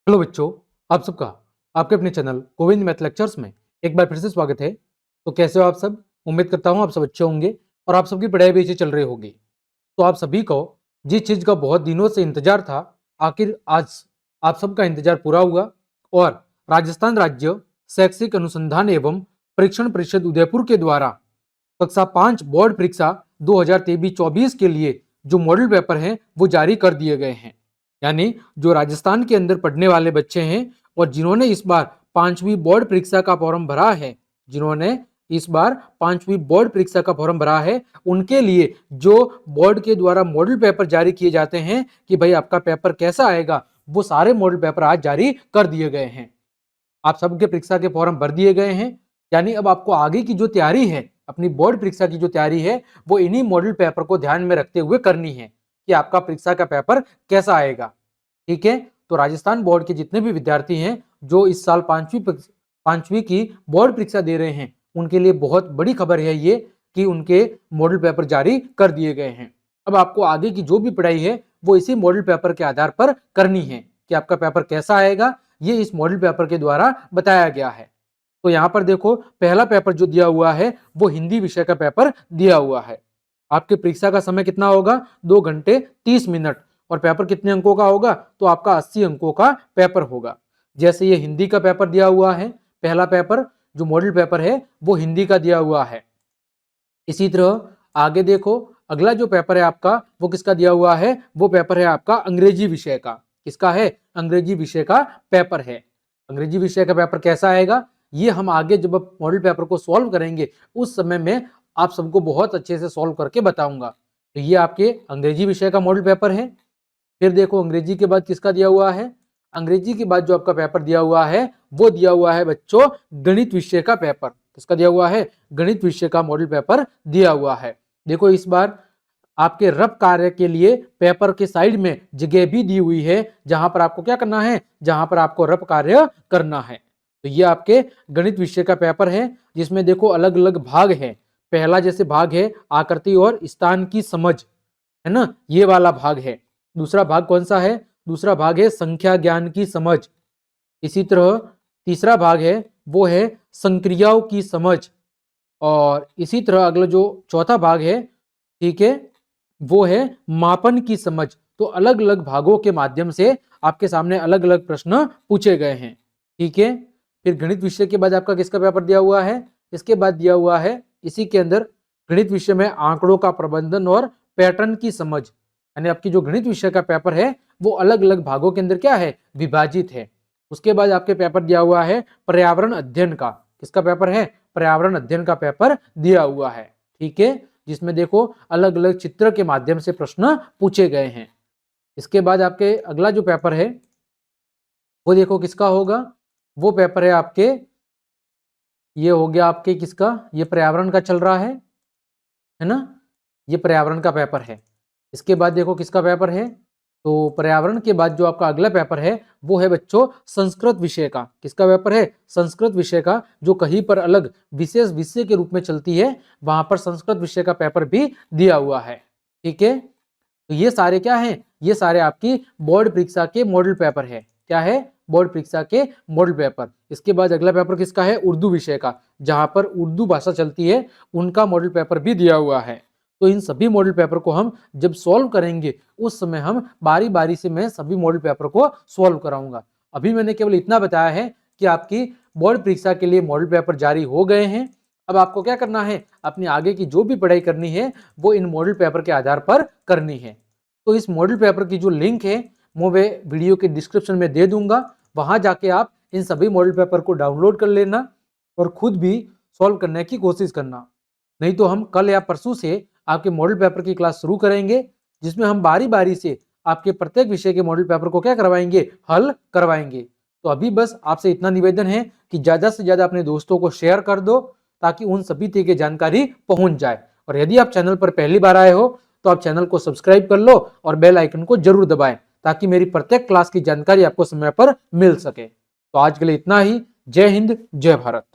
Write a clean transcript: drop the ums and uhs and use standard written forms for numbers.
Hello बच्चों, आप सबका आपके अपने चैनल गोविंद मैथ लेक्चर्स में एक बार फिर से स्वागत है। तो कैसे हो आप सब? उम्मीद करता हूँ आप सब अच्छे होंगे और आप सबकी पढ़ाई भी अच्छी चल रही होगी। तो आप सभी को जिस चीज का बहुत दिनों से इंतजार था, आखिर आज आप सबका इंतजार पूरा हुआ और राजस्थान राज्य शैक्षिक अनुसंधान एवं परीक्षण परिषद उदयपुर के द्वारा कक्षा 5 बोर्ड परीक्षा 2023-24 के लिए जो मॉडल पेपर हैं वो जारी कर दिए गए हैं। यानी जो राजस्थान के अंदर पढ़ने वाले बच्चे हैं और जिन्होंने इस बार 5वीं बोर्ड परीक्षा का फॉर्म भरा है, जिन्होंने इस बार 5वीं बोर्ड परीक्षा का फॉर्म भरा है, उनके लिए जो बोर्ड के द्वारा मॉडल पेपर जारी किए जाते हैं कि भाई आपका पेपर कैसा आएगा, वो सारे मॉडल पेपर आज जारी कर दिए गए हैं। आप सबके परीक्षा के फॉर्म भर दिए गए हैं। यानी अब आपको आगे की जो तैयारी है, अपनी बोर्ड परीक्षा की जो तैयारी है, वो इन्हीं मॉडल पेपर को ध्यान में रखते हुए करनी है कि आपका परीक्षा का पेपर कैसा आएगा। ठीक है, तो राजस्थान बोर्ड के जितने भी विद्यार्थी हैं जो इस साल पांचवी की बोर्ड परीक्षा दे रहे हैं, उनके लिए बहुत बड़ी खबर है ये कि उनके मॉडल पेपर जारी कर दिए गए हैं। अब आपको आगे की जो भी पढ़ाई है वो इसी मॉडल पेपर के आधार पर करनी है कि आपका पेपर कैसा आएगा, ये इस मॉडल पेपर के द्वारा बताया गया है। तो यहाँ पर देखो, पहला पेपर जो दिया हुआ है वो हिंदी विषय का पेपर दिया हुआ है। आपके परीक्षा का समय कितना होगा? 2 घंटे 30 मिनट। और पेपर कितने अंकों का होगा? तो आपका 80 अंकों का पेपर होगा। जैसे ये हिंदी का पेपर दिया हुआ है, पहला पेपर जो मॉडल पेपर है वो हिंदी का दिया हुआ है। इसी तरह आगे देखो, अगला जो पेपर है आपका वो किसका दिया हुआ है? वो पेपर है आपका अंग्रेजी विषय का। किसका है? अंग्रेजी विषय का पेपर है। अंग्रेजी विषय का पेपर कैसा आएगा, ये हम आगे जब मॉडल पेपर को सॉल्व करेंगे उस समय में आप सबको बहुत अच्छे से सॉल्व करके बताऊंगा। तो ये आपके अंग्रेजी विषय का मॉडल पेपर है। फिर देखो, अंग्रेजी के बाद किसका दिया हुआ है? अंग्रेजी के बाद जो आपका पेपर दिया हुआ है वो दिया हुआ है बच्चों गणित विषय का पेपर। किसका दिया हुआ है? गणित विषय का मॉडल पेपर दिया हुआ है। देखो, इस बार आपके रफ कार्य के लिए पेपर के साइड में जगह भी दी हुई है, जहां पर आपको क्या करना है? जहां पर आपको रफ कार्य करना है। तो ये आपके गणित विषय का पेपर है, जिसमें देखो अलग अलग भाग है। पहला जैसे भाग है आकृति और स्थान की समझ, है ना, ये वाला भाग है। दूसरा भाग कौन सा है? दूसरा भाग है संख्या ज्ञान की समझ। इसी तरह तीसरा भाग है वो है संक्रियाओं की समझ। और इसी तरह अगला जो चौथा भाग है, ठीक है, वो है मापन की समझ। तो अलग अलग भागों के माध्यम से आपके सामने अलग अलग प्रश्न पूछे गए हैं। ठीक है, फिर गणित विषय के बाद आपका किसका पेपर दिया हुआ है? इसके बाद दिया हुआ है इसी के अंदर गणित विषय में आंकड़ों का प्रबंधन और पैटर्न की समझ। यानी आपकी जो गणित विषय का पेपर है वो अलग अलग भागों के अंदर क्या है? विभाजित है। उसके बाद आपके पेपर दिया हुआ है पर्यावरण अध्ययन का। किसका पेपर है? पर्यावरण अध्ययन का पेपर दिया हुआ है। ठीक है, जिसमें देखो अलग अलग चित्र के माध्यम से प्रश्न पूछे गए हैं। इसके बाद आपके अगला जो पेपर है वो देखो किसका होगा? वो पेपर है आपके, ये हो गया आपके किसका? ये पर्यावरण का चल रहा है ना, ये पर्यावरण का पेपर है। इसके बाद देखो किसका पेपर है? तो पर्यावरण के बाद जो आपका अगला पेपर है वो है बच्चों संस्कृत विषय का। किसका पेपर है? संस्कृत विषय का, जो कहीं पर अलग विशेष विषय के रूप में चलती है, वहां पर संस्कृत विषय का पेपर भी दिया हुआ है। ठीक है, तो ये सारे क्या हैं? ये सारे आपकी बोर्ड परीक्षा के मॉडल पेपर है। क्या है? बोर्ड परीक्षा के मॉडल पेपर। इसके बाद अगला पेपर किसका है? उर्दू विषय का, जहां पर उर्दू भाषा चलती है, उनका मॉडल पेपर भी दिया हुआ है। तो इन सभी मॉडल पेपर को हम जब सॉल्व करेंगे उस समय हम बारी बारी से मैं सभी मॉडल पेपर को सॉल्व कराऊंगा। अभी मैंने केवल इतना बताया है कि आपकी बोर्ड परीक्षा के लिए मॉडल पेपर जारी हो गए हैं। अब आपको क्या करना है? अपनी आगे की जो भी पढ़ाई करनी है वो इन मॉडल पेपर के आधार पर करनी है। तो इस मॉडल पेपर की जो लिंक है वो मैं वीडियो के डिस्क्रिप्शन में दे दूंगा। वहां जाके आप इन सभी मॉडल पेपर को डाउनलोड कर लेना और खुद भी सॉल्व करने की कोशिश करना। नहीं तो हम कल या परसों से आपके मॉडल पेपर की क्लास शुरू करेंगे, जिसमें हम बारी बारी से आपके प्रत्येक विषय के मॉडल पेपर को क्या करवाएंगे? हल करवाएंगे। तो अभी बस आपसे इतना निवेदन है कि ज्यादा से ज्यादा अपने दोस्तों को शेयर कर दो, ताकि उन सभी तक की जानकारी पहुंच जाए। और यदि आप चैनल पर पहली बार आए हो तो आप चैनल को सब्सक्राइब कर लो और बेल आइकन को जरूर दबाएं, ताकि मेरी प्रत्येक क्लास की जानकारी आपको समय पर मिल सके। तो आज के लिए इतना ही। जय हिंद, जय भारत।